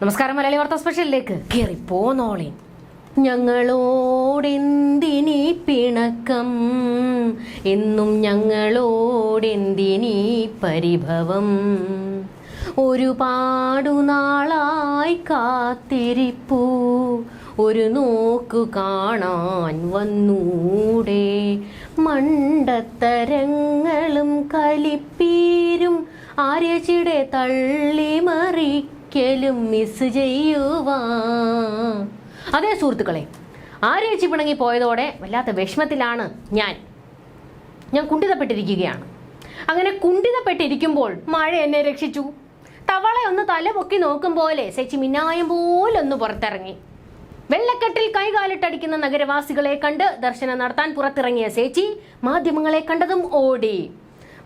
നമസ്കാരം. മലയാളി വാർത്താ സ്പെഷ്യലിലേക്ക് കേറിപ്പോന്നോളി. ഞങ്ങളോടെന്തിനീ പിണക്കം, എന്നും ഞങ്ങളോടെന്തിനീ പരിഭവം, ഒരുപാടു നാളായി കാത്തിരിപ്പൂ, ഒരു നോക്കു കാണാൻ വന്നൂടെ, മണ്ടത്തരങ്ങളും കലിപ്പീരും ആര്യച്ചിടെ തള്ളിമറി മിസ് ചെയ്യുവാ. അതേ സുഹൃത്തുക്കളെ, ആര്യേച്ചി പിണങ്ങി പോയതോടെ വല്ലാത്ത വിഷമത്തിലാണ് ഞാൻ കുണ്ഠിതപ്പെട്ടിരിക്കുകയാണ്. അങ്ങനെ കുണ്ഠിതപ്പെട്ടിരിക്കുമ്പോൾ മഴ എന്നെ രക്ഷിച്ചു. തവള ഒന്ന് തല പൊക്കി നോക്കും പോലെ സെച്ചി മിന്നായം പോലൊന്ന് പുറത്തിറങ്ങി. വെള്ളക്കെട്ടിൽ കൈകാലിട്ടടിക്കുന്ന നഗരവാസികളെ കണ്ട് ദർശനം നടത്താൻ പുറത്തിറങ്ങിയ സേച്ചി മാധ്യമങ്ങളെ കണ്ടതും ഓടി.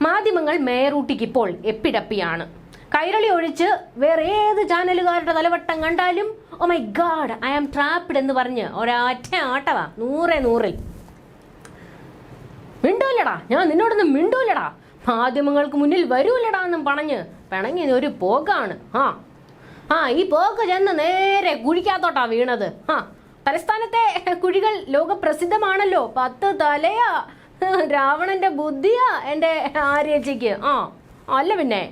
മാധ്യമങ്ങൾ മേയറൂട്ടിക്ക് ഇപ്പോൾ എപ്പിടപ്പിയാണ്. കൈരളി ഒഴിച്ച് വേറെ ഏത് ചാനലുകാരുടെ തലവട്ടം കണ്ടാലും oh my god I am trapped എന്ന് പറഞ്ഞ് ഒരൊറ്റ ആട്ടവാ 100 മിണ്ടൂലടാ, ഞാൻ നിന്നോടൊന്നും മിണ്ടൂലടാ, മാധ്യമങ്ങൾക്ക് മുന്നിൽ വരൂലടാ എന്നും പറഞ്ഞ് പിണങ്ങി ഒരു പോക്കാണ്. ഈ പോക്ക് ചെന്ന് നേരെ കുഴിക്കാത്തോട്ടാ വീണത്. തലസ്ഥാനത്തെ കുഴികൾ ലോകപ്രസിദ്ധമാണല്ലോ. 10 തലയാ, രാവണന്റെ ബുദ്ധിയാ എൻ്റെ ആര്യേച്ചിക്ക്. അല്ല പിന്നെ.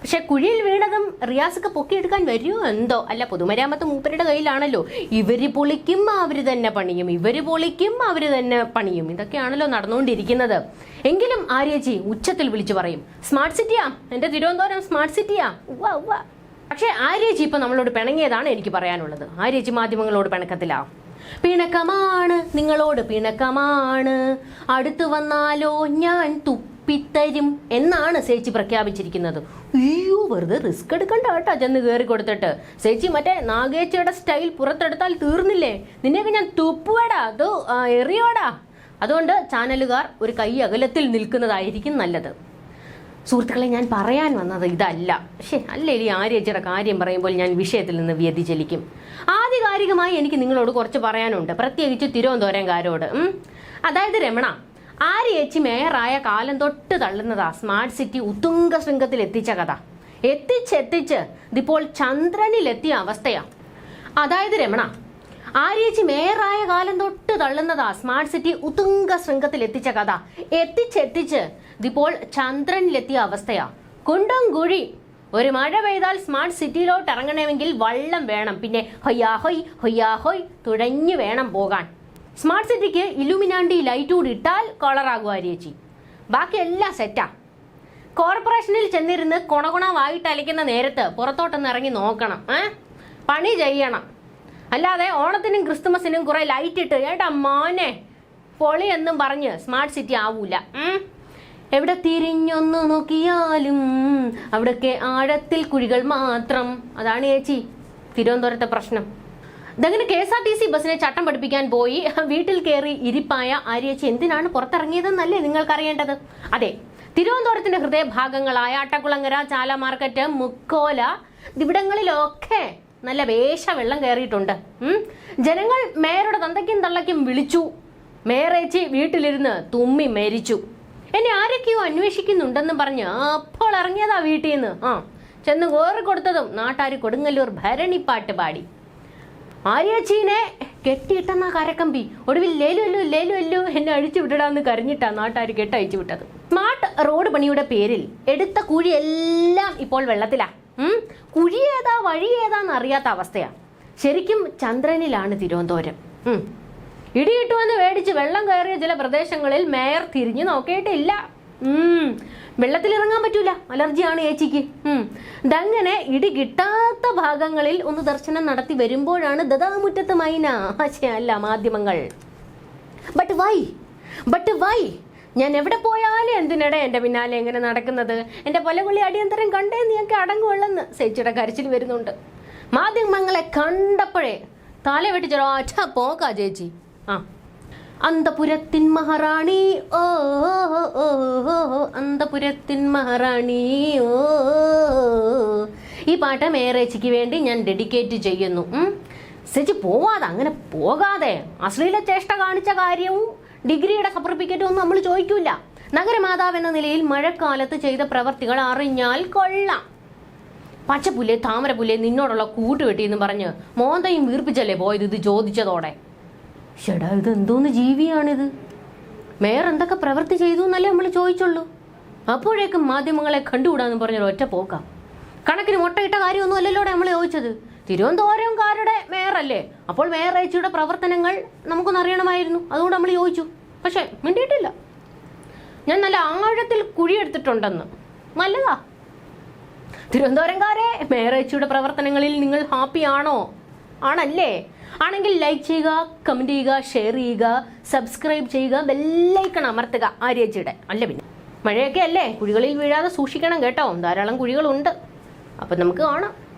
പക്ഷെ കുഴിയിൽ വീണതും റിയാസൊക്കെ പൊക്കിയെടുക്കാൻ വരുമോ എന്തോ. അല്ല, പൊതുമരാമത്ത് മൂപ്പരുടെ കയ്യിലാണല്ലോ. ഇവര് പൊളിക്കും അവര് തന്നെ പണിയും, ഇവര് പൊളിക്കും അവര് തന്നെ പണിയും. ഇതൊക്കെയാണല്ലോ നടന്നുകൊണ്ടിരിക്കുന്നത്. എങ്കിലും ആര്യേച്ചി ഉച്ചത്തിൽ വിളിച്ചു പറയും, സ്മാർട്ട് സിറ്റിയാ എന്റെ തിരുവനന്തപുരം, സ്മാർട്ട് സിറ്റിയാ. പക്ഷെ ആര്യേച്ചി ഇപ്പൊ നമ്മളോട് പിണങ്ങിയതാണ് എനിക്ക് പറയാനുള്ളത്. ആര്യേച്ചി മാധ്യമങ്ങളോട് പിണക്കത്തിലാ. പിണക്കമാണ്, നിങ്ങളോട് പിണക്കമാണ്, അടുത്തു വന്നാലോ ഞാൻ തുപ്പിത്തരും എന്നാണ് സേച്ചി പ്രഖ്യാപിച്ചിരിക്കുന്നത്. അയ്യോ, വെറുതെ റിസ്ക് എടുക്കണ്ട കേട്ടോ ചെന്ന് കയറി കൊടുത്തിട്ട്. സേച്ചി മറ്റേ നാഗേച്ചിയുടെ സ്റ്റൈൽ പുറത്തെടുത്താൽ തീർന്നില്ലേ, നിന്നെയൊക്കെ ഞാൻ തുപ്പുവേടാ, അത് എറിയോടാ. അതുകൊണ്ട് ചാനലുകാർ ഒരു കൈ അകലത്തിൽ നിൽക്കുന്നതായിരിക്കും നല്ലത്. സുഹൃത്തുക്കളെ, ഞാൻ പറയാൻ വന്നത് ഇതല്ല. അല്ലേ ഈ ആര്യേച്ചിയുടെ കാര്യം പറയുമ്പോൾ ഞാൻ വിഷയത്തിൽ നിന്ന് വ്യതിചലിക്കും. ആധികാരികമായി എനിക്ക് നിങ്ങളോട് കുറച്ച് പറയാനുണ്ട്, പ്രത്യേകിച്ച് തിരുവനന്തപുരംകാരോട്. അതായത് രമണ, ആര്യേച്ചി മേയറായ കാലം തൊട്ട് തള്ളുന്നതാ സ്മാർട്ട് സിറ്റി ഉത്തുംഗ ശൃംഗത്തിൽ എത്തിച്ച കഥ. എത്തിച്ച് ഇതിപ്പോൾ ചന്ദ്രനിലെത്തിയ അവസ്ഥയാ. അതായത് രമണ, ആര്യേച്ചി മേയറായ കാലം തൊട്ട് തള്ളുന്നതാ സ്മാർട്ട് സിറ്റി ഉത്തുംഗ ശൃംഗത്തിൽ എത്തിച്ച കഥ. എത്തിച്ച് ഇതിപ്പോൾ ചന്ദ്രനിലെത്തിയ അവസ്ഥയാ. കുണ്ടും കുഴി. ഒരു മഴ പെയ്താൽ സ്മാർട്ട് സിറ്റിയിലോട്ട് ഇറങ്ങണമെങ്കിൽ വള്ളം വേണം, പിന്നെ ഹൊയ്യാഹൊയ് തുഴഞ്ഞു വേണം പോകാൻ. സ്മാർട്ട് സിറ്റിക്ക് ഇലുമിനാണ്ടി ലൈറ്റ് കൂടി ഇട്ടാൽ കളറാകും ആര്യേച്ചി. ബാക്കി എല്ലാം സെറ്റാ. കോർപ്പറേഷനിൽ ചെന്നിരുന്ന് കൊണകൊണ വായിട്ട് അലിക്കുന്ന നേരത്ത് പുറത്തോട്ടൊന്ന് ഇറങ്ങി നോക്കണം, പണി ചെയ്യണം. അല്ലാതെ ഓണത്തിനും ക്രിസ്തുമസിനും കുറെ ലൈറ്റ് ഇട്ട് ഏട്ടാ മോനെ പൊളി എന്നും പറഞ്ഞ് സ്മാർട്ട് സിറ്റി ആവൂല. എവിടെ തിരിഞ്ഞൊന്നു നോക്കിയാലും അവിടൊക്കെ ആഴത്തിൽ കുഴികൾ മാത്രം. അതാണ് ചേച്ചി തിരുവനന്തപുരത്തെ പ്രശ്നം. ഇതങ്ങനെ KSRTC ബസ്സിനെ ചട്ടം പഠിപ്പിക്കാൻ പോയി വീട്ടിൽ കയറി ഇരിപ്പായ ആര്യേച്ചി എന്തിനാണ് പുറത്തിറങ്ങിയതെന്നല്ലേ നിങ്ങൾക്കറിയേണ്ടത്. അതെ, തിരുവനന്തപുരത്തിന്റെ ഹൃദയഭാഗങ്ങളായ അട്ടക്കുളങ്ങര, ചാല മാർക്കറ്റ്, മുക്കോല ഇവിടങ്ങളിലൊക്കെ നല്ല വേശ വെള്ളം കയറിയിട്ടുണ്ട്. ജനങ്ങൾ മേയറുടെ തന്തയ്ക്കും തള്ളയ്ക്കും വിളിച്ചു. മേയറേച്ചി വീട്ടിലിരുന്ന് തുമ്മി മരിച്ചു. എന്നെ ആരൊക്കെയോ അന്വേഷിക്കുന്നുണ്ടെന്നും പറഞ്ഞ് അപ്പോൾ ഇറങ്ങിയതാ വീട്ടിൽ നിന്ന്. ചെന്ന് കോറി കൊടുത്തതും നാട്ടാര് കൊടുങ്ങല്ലൂർ ഭരണിപ്പാട്ട് പാടി. ആര്യേച്ചീനെ കെട്ടിയിട്ടെന്നാ കരക്കമ്പി. ഒടുവിൽ ലേലു എന്നെ അഴിച്ചു വിടടാന്ന് കരഞ്ഞിട്ടാ നാട്ടാര് കെട്ടയച്ചു വിട്ടത്. സ്മാർട്ട് റോഡ് പണിയുടെ പേരിൽ എടുത്ത കുഴിയെല്ലാം ഇപ്പോൾ വെള്ളത്തിലാ. കുഴി ഏതാ വഴി ഏതാന്ന് അറിയാത്ത അവസ്ഥയാ. ശരിക്കും ചന്ദ്രനിലാണ് തിരുവനന്തപുരം. ഇടിയിട്ടുവെന്ന് മേടിച്ച് വെള്ളം കയറിയ ചില പ്രദേശങ്ങളിൽ മേയർ തിരിഞ്ഞു നോക്കിയിട്ടില്ല. വെള്ളത്തിലിറങ്ങാൻ പറ്റൂല, അലർജിയാണ് ചേച്ചിക്ക്. ഇതങ്ങനെ ഇടി കിട്ടാത്ത ഭാഗങ്ങളിൽ ഒന്ന് ദർശനം നടത്തി വരുമ്പോഴാണ് ദതാമുറ്റത്ത് മൈന അല്ല മാധ്യമങ്ങൾ. ബട്ട് വൈ ഞാൻ എവിടെ പോയാലും എന്തിനിടെ എൻ്റെ പിന്നാലെ എങ്ങനെ നടക്കുന്നത്, എൻ്റെ പൊലകൊള്ളി അടിയന്തരം കണ്ടേ നീയൊക്കെ അടങ്ങുവെള്ളെന്ന് ചേച്ചിയുടെ കരച്ചിൽ വരുന്നുണ്ട്. മാധ്യമങ്ങളെ കണ്ടപ്പോഴേ തല വെട്ടിച്ചൊരൊറ്റ പോക്കാ ചേച്ചി. അന്തപുരത്തിൻ മഹാറാണി ഓ അന്തപുരത്തിൻ മഹാറാണി ഓ. ഈ പാട്ട് മേയറേച്ചിക്ക് വേണ്ടി ഞാൻ ഡെഡിക്കേറ്റ് ചെയ്യുന്നു. ചേച്ചി പോവാതെ, അങ്ങനെ പോകാതെ. അശ്ലീല ചേഷ്ട കാണിച്ച കാര്യവും ഡിഗ്രിയുടെ സർട്ടിഫിക്കറ്റും ഒന്നും നമ്മൾ ചോദിക്കൂല. നഗരമാതാവ് എന്ന നിലയിൽ മഴക്കാലത്ത് ചെയ്ത പ്രവർത്തികൾ അറിഞ്ഞാൽ കൊള്ളാം. പച്ചപ്പുല്ലേ താമരപ്പുല്ലേ നിന്നോടുള്ള കൂട്ടുകെട്ടി എന്ന് പറഞ്ഞ് മോന്തയും വീർപ്പിച്ചല്ലേ പോയത് ഇത് ചോദിച്ചതോടെ. ഷെടാ ഇത് എന്തോന്ന് ജീവിയാണിത്, മേയർ എന്തൊക്കെ പ്രവൃത്തി ചെയ്തു എന്നല്ലേ നമ്മൾ ചോദിച്ചുള്ളൂ. അപ്പോഴേക്കും മാധ്യമങ്ങളെ കണ്ടുകൂടാന്ന് പറഞ്ഞൊരു ഒറ്റ പോക്കാം. കണക്കിന് മുട്ടയിട്ട കാര്യമൊന്നും അല്ലല്ലോ നമ്മൾ ചോദിച്ചത്. തിരുവനന്തപുരംകാരുടെ മേയറല്ലേ, അപ്പോൾ മേയർ ഏച്ചിയുടെ പ്രവർത്തനങ്ങൾ നമുക്കൊന്ന് അറിയണമായിരുന്നു. അതുകൊണ്ട് നമ്മൾ ചോദിച്ചു, പക്ഷെ മിണ്ടിയിട്ടില്ല. ഞാൻ നല്ല ആഴത്തിൽ കുഴിയെടുത്തിട്ടുണ്ടെന്ന്. നല്ലതാ. തിരുവനന്തപുരംകാരെ, മേയർ ഏച്ചിയുടെ പ്രവർത്തനങ്ങളിൽ നിങ്ങൾ ഹാപ്പി ആണോ? ആണല്ലേ? ആണെങ്കിൽ ലൈക്ക് ചെയ്യുക, കമന്റ് ചെയ്യുക, ഷെയർ ചെയ്യുക, സബ്സ്ക്രൈബ് ചെയ്യുക, ബെല്ലൈക്കൺ അമർത്തുക ആര്യേച്ചിയുടെ. അല്ല പിന്നെ മഴയൊക്കെ അല്ലേ, കുഴികളിൽ വീഴാതെ സൂക്ഷിക്കണം കേട്ടോ. ധാരാളം കുഴികളുണ്ട്. അപ്പം നമുക്ക് കാണാം.